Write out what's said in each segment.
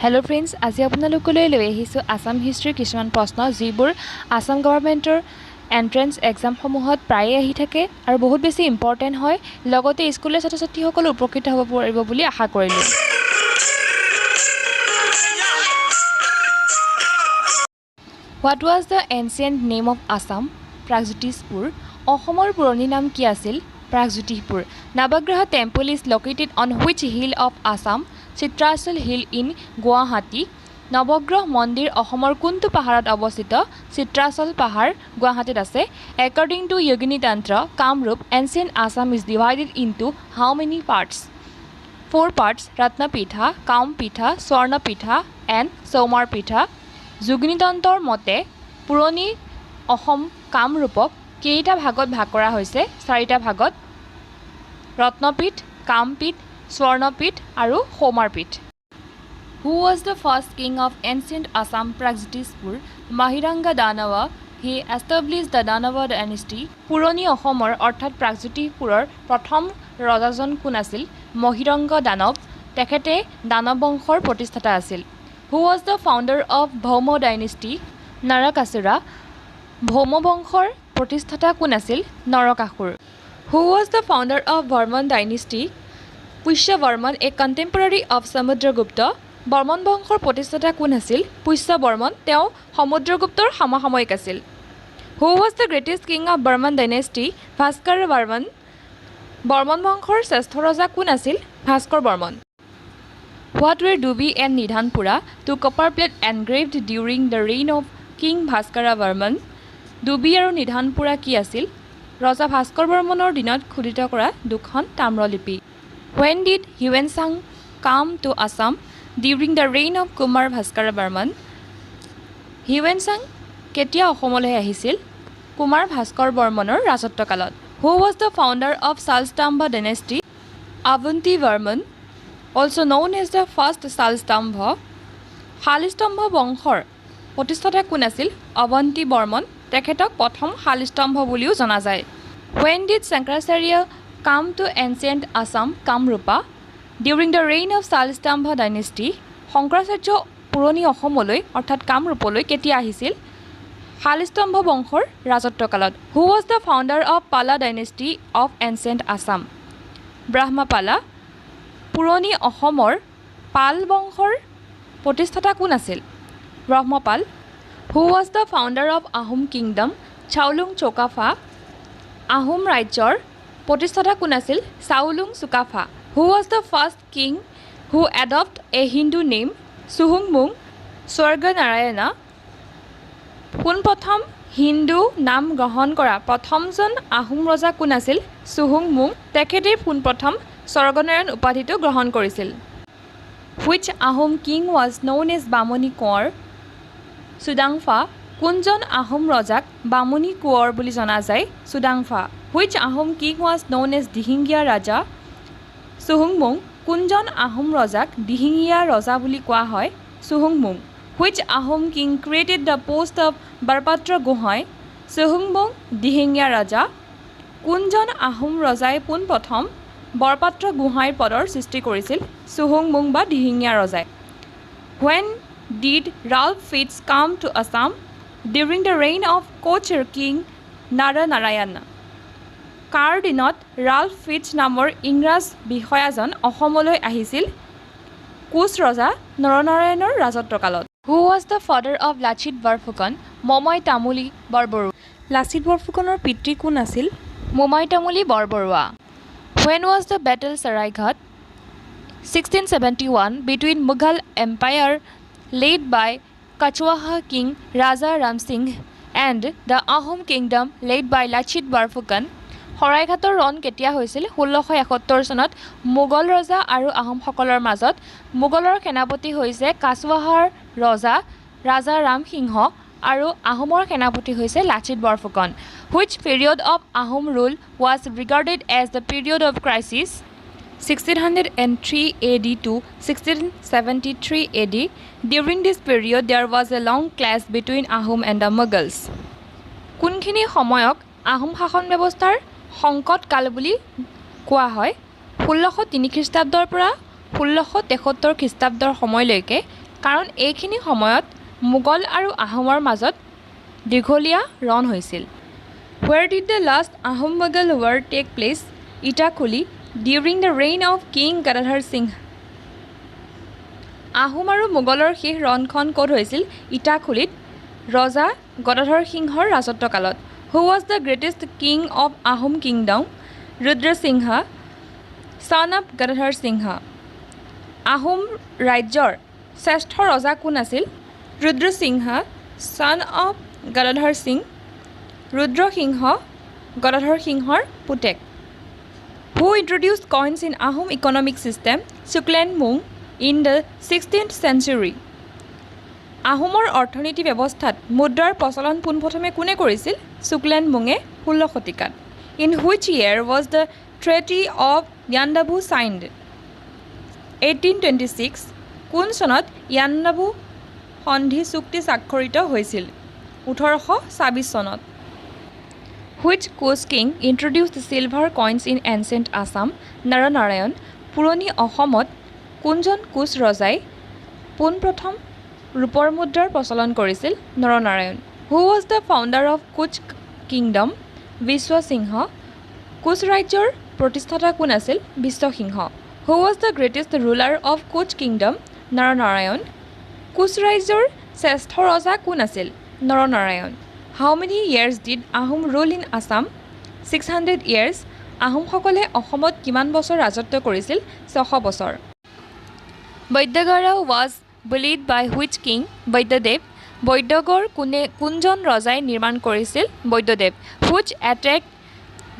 Hello friends, आज আপোনালোকলৈ লৈ আহিছো আসাম হিষ্ট্ৰীৰ কিছুমান প্ৰশ্ন যিবোৰ আসাম গভৰ্ণমেণ্টৰ এন্ট্ৰেন্স এক্সামসমূহত প্ৰায়ে আহি থাকে আৰু বহুত বেছি ইম্পৰ্টেন্ট হয়। লগতে স্কুলৰ ছাত্ৰ-ছাত্ৰীসকল উপকৃত হ'ব পাৰিব বুলি আশা কৰিলোঁ। What was the ancient name of Assam? Pragjyotispur. অসমৰ পুৰণি নাম কি আছিল? Pragjyotispur. Navagraha temple is located on which hill of Assam? Chitrachal Hill in Guwahati. নৱগ্ৰহ মন্দিৰ অসমৰ কোনটো পাহাৰত অৱস্থিত? চিত্ৰাচল পাহাৰ গুৱাহাটীত আছে। According to Yogini Tantra, Kamrup, ancient Assam is divided into how many parts? 4 parts: Ratnapitha, Kampitha, Swarnapitha and Somarpitha. যোগিনীতন্ত্ৰৰ মতে পুৰণি অসম কামৰূপক কেইটা ভাগত ভাগ কৰা হৈছে? 4টা ভাগত: ৰত্নপীঠ, কামপীঠ, স্বৰ্ণপীঠ আৰু Soumarpith. Who was the first king of ancient Assam? Pragjyotispur. Mahiranga Danava. He established the Danava dynasty. পুৰণি অসমৰ অৰ্থাৎ প্ৰাগজ্যোতিষপুৰৰ প্ৰথম ৰজাজন কোন আছিল? মহিৰংগ দানৱ। তেখেতে দানৱ বংশৰ প্ৰতিষ্ঠাতা আছিল। Who was the founder of Bhauma dynasty? Narakasura. ভৌম বংশৰ প্ৰতিষ্ঠাতা কোন আছিল? Narakasur. Who was the founder of Varman dynasty? Pushyavarman, a contemporary of Samudragupta. Barman বংশৰ প্ৰতিষ্ঠাতা কোন আছিল? পুষ্যবৰ্মন, তেওঁ সমুদ্ৰগুপ্তৰ সমসাময়িক আছিল। Who was the greatest king of Burman dynasty? Bhaskar Barman. Barman বংশৰ শ্ৰেষ্ঠ ৰজা কোন আছিল? Bhaskar Barman. What were Dubi and Nidhanpura, two copper plates engraved during the reign of King Bhaskara Varman? Dubi আৰু নিধানপুৰা কি আছিল? ৰজা ভাস্কৰ বৰ্মনৰ দিনত খোদিত কৰা দুখন তাম্ৰলিপি। When did Huensang come to Assam? During the reign of Kumar Bhaskara Barman. Huensang কেতিয়া অসমলৈ আহিছিল? কুমাৰ ভাস্কৰ বৰ্মনৰ ৰাজত্বকালত। Who was the founder of Salstamba dynasty? Avanti Varman, also known as the first Salstamba. Salastambha বংশৰ প্ৰতিষ্ঠাতা কোন আছিল? অৱন্তী বৰ্মন, তেখেতক প্ৰথম শালস্তম্ভ বুলিও জনা যায়। When did Shankaracharya come to ancient Assam? Kamrupa. During the reign of Salstamba dynasty. Shankaracharya পুৰণি অসমলৈ অৰ্থাৎ কামৰূপলৈ কেতিয়া আহিছিল? শালস্তম্ভ বংশৰ ৰাজত্বকালত। Who was the founder of Pala dynasty of ancient Assam? Brahmapala. পুৰণি অসমৰ পাল বংশৰ প্ৰতিষ্ঠাতা কোন আছিল? Brahmapala. Who was the founder of Ahom kingdom? Chaolung Sukaphaa. Ahom ৰাজ্যৰ প্ৰতিষ্ঠাতা কোন আছিল? Chaolung Sukaphaa. Who was the first king who adopted a Hindu name? Suhumung Swarganarayana. পোনপ্ৰথম Hindu নাম গ্ৰহণ কৰা প্ৰথমজন আহোম ৰজা কোন আছিল? চুহুংমুং, তেখেতে পোনপ্ৰথম স্বৰ্গনাৰায়ণ উপাধিটো গ্ৰহণ কৰিছিল। Which Ahom king was known as বামুণী কোঁৱৰ? চুডাংফা। কোনজন আহোম ৰজাক বামুণী কোঁৱৰ বুলি জনা যায়? Sudangphaa. Which Ahom king was known as Dihingia ৰাজা? চুহুংমুং। কোনজন আহোম ৰজাক দিহিঙীয়া ৰজা বুলি কোৱা হয়? চুহুংমুং। Which Ahom king created the post of Borpatra Gohain? চুহুংমুং, Dihingia ৰজা। কোনজন আহোম ৰজাই পোনপ্ৰথম বৰপাত্ৰ গোহাঁইৰ পদৰ সৃষ্টি কৰিছিল? চুহুংমুং বা দিহিঙীয়া ৰজাই। When did Ralph Fitz come to Assam? During the reign of Kochur king Naranarayana. কাৰ দিনত ৰাল্ফ ফিটছ নামৰ ইংৰাজ বিষয়াজন অসমলৈ আহিছিল? কোচ ৰজা নৰনাৰায়ণৰ ৰাজত্বকালত। Who was the father of Lachit Borphukan? মমাই Tamuli Borbarua. Lachit বৰফুকনৰ পিতৃ কোন আছিল? মোমাই Tamuli Borbarua. When was the battle Saraighat? 1671 between Mughal Empire led by Kachwaha king Raja Ram Singh and the Ahom kingdom led by Lachit Borphukan. শৰাইঘাটৰ ৰণ কেতিয়া হৈছিল? 1671 চনত মোগল ৰজা আৰু আহোমসকলৰ মাজত। মোগলৰ সেনাপতি হৈছে কাছৱাহাৰ ৰজা ৰাজা ৰাম সিংহ আৰু আহোমৰ সেনাপতি হৈছে Lachit Borphukan. Which period of Ahom rule was regarded as the period of crisis? 1603 AD to 1673 AD. During this period there was a long clash between Ahom and the Mughals. কোনখিনি সময়ক আহোম শাসন ব্যৱস্থাৰ সংকট কাল বুলি কোৱা হয়? 1603 খ্ৰীষ্টাব্দৰ পৰা 1673 খ্ৰীষ্টাব্দৰ সময়লৈকে কাৰণ এইখিনি সময়ত মোগল আৰু আহোমৰ মাজত দীঘলীয়া ৰণ হৈছিল। Where did the last Ahom-Mughal war take place? Itakuli during the reign of King Gadadhar Singh. Ahom আৰু মোগলৰ শেষ ৰণখন ক'ত হৈছিল? ইটাখুলিত ৰজা গদাধৰ সিংহৰ ৰাজত্বকালত। Who was the greatest king of Ahom kingdom? Rudra Singha, son of Gadadhar Singha. Ahom ৰাজ্যৰ শ্ৰেষ্ঠ ৰজা কোন আছিল? ৰুদ্ৰ Sinha, son of Gadadhar Singh. ৰুদ্ৰ সিংহ গদাধৰ সিংহৰ পুতেক। Who introduced coins in Ahom economic system? Suklenmung in the 16th century. আহোমৰ অৰ্থনীতি ব্যৱস্থাত মুদ্ৰাৰ প্ৰচলন পোনপ্ৰথমে কোনে কৰিছিল? শুক্লেনমুঙে 16 শতিকাত। In which year was the Treaty of Yandabu signed? 1826. কোন চনত ইয়াণ্ডাবু সন্ধি চুক্তি স্বাক্ষৰিত হৈছিল? 1826 চনত। Which Koch king introduced silver coins in ancient Assam? Naranarayan. পুৰণি অসমত কোনজন কোচ ৰজাই পোনপ্ৰথম ৰূপৰ মুদ্ৰাৰ প্ৰচলন কৰিছিল? Naranarayan. Who was the founder of Koch kingdom? Biswa Singha. Koch ৰাজ্যৰ প্ৰতিষ্ঠাতা কোন আছিল? Biswa Singha. Who was the greatest ruler of Koch kingdom? Naranarayan. Koch ৰাজ্যৰ শ্ৰেষ্ঠ ৰজা কোন আছিল? Naranarayan. How many years did Ahom rule in Assam? 600 years. আহোমসকলে অসমত কিমান বছৰ ৰাজত্ব কৰিছিল? 600 বছৰ। Baidyagarh was built by which king? Baidyadev. Baidyagarh কোনজন ৰজাই নিৰ্মাণ কৰিছিল? Baidyadev. Which attack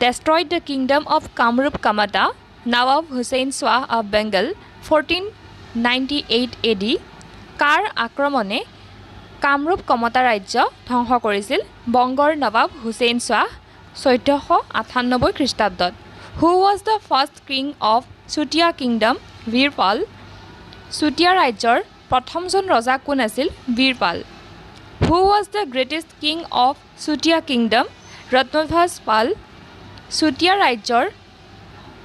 destroyed the kingdom of Kamrup Kamata? Nawab Hussain Shah of Bengal, 1498 AD. কাৰ আক্ৰমণে কামৰূপ কমতা ৰাজ্য ধ্বংস কৰিছিল? বংগৰ নৱাব হুছেইন শ্বাহ, 1498 খ্ৰীষ্টাব্দত। Who was the first king of Sutia kingdom? Birpal. Chutia ৰাজ্যৰ প্ৰথমজন ৰজা কোন আছিল? Birpal. Who was the greatest king of Sutia kingdom? Ratnadhwaj পাল। চুতীয়া ৰাজ্যৰ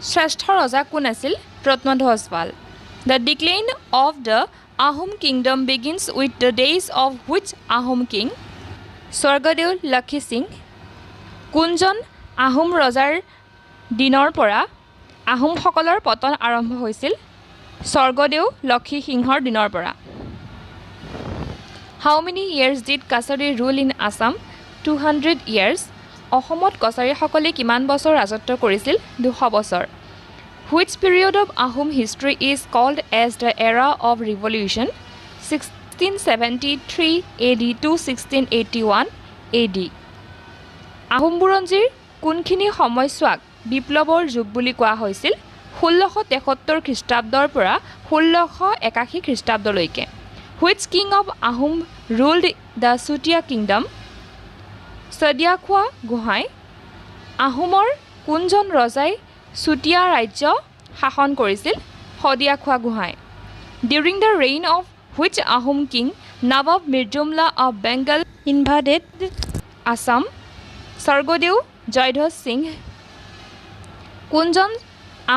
শ্ৰেষ্ঠ ৰজা কোন আছিল? ৰত্নধ্বজ পাল। The decline of the Ahom kingdom begins with the days of which Ahom king? স্বৰ্গদেউ লক্ষী সিং। কোনজন আহোম ৰজাৰ দিনৰ পৰা আহোমসকলৰ পতন আৰম্ভ হৈছিল? স্বৰ্গদেউ লক্ষী সিংহৰ দিনৰ পৰা। How many years did Kasari rule in Assam? 200 years. অসমত কছাৰীসকলে কিমান বছৰ ৰাজত্ব কৰিছিল? 200 বছৰ। Which period of Ahom history is called as the era of revolution? 1673 AD to 1681 AD. Ahom বুৰঞ্জীৰ কোনখিনি সময়ছোৱাক বিপ্লৱৰ যুগ বুলি কোৱা হৈছিল? 1673 খ্ৰীষ্টাব্দৰ পৰা 1681 খ্ৰীষ্টাব্দলৈকে। Which king of Ahom ruled the Sutia kingdom? সদিয়াখোৱা Gohain. আহোমৰ কোনজন ৰজাই চুতীয়া ৰাজ্য শাসন কৰিছিল? সদিয়াখোৱা Gohain. During the reign of which Ahom king Nawab Mirzumla of Bengal invaded Assam? স্বৰ্গদেউ জয়ধ্বজ সিং। কোনজন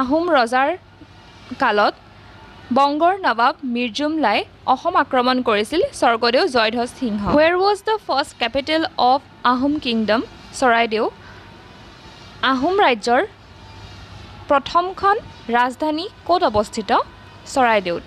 আহোম ৰজাৰ কালত বংগৰ নৱাব মিৰ্জুমলাই অসম আক্ৰমণ কৰিছিল? স্বৰ্গদেউ জয়ধ্বজ সিংহ। Where was the first capital of Ahom kingdom? Charaideo. Ahom ৰাজ্যৰ প্ৰথমখন ৰাজধানী ক'ত অৱস্থিত? চৰাইদেউত।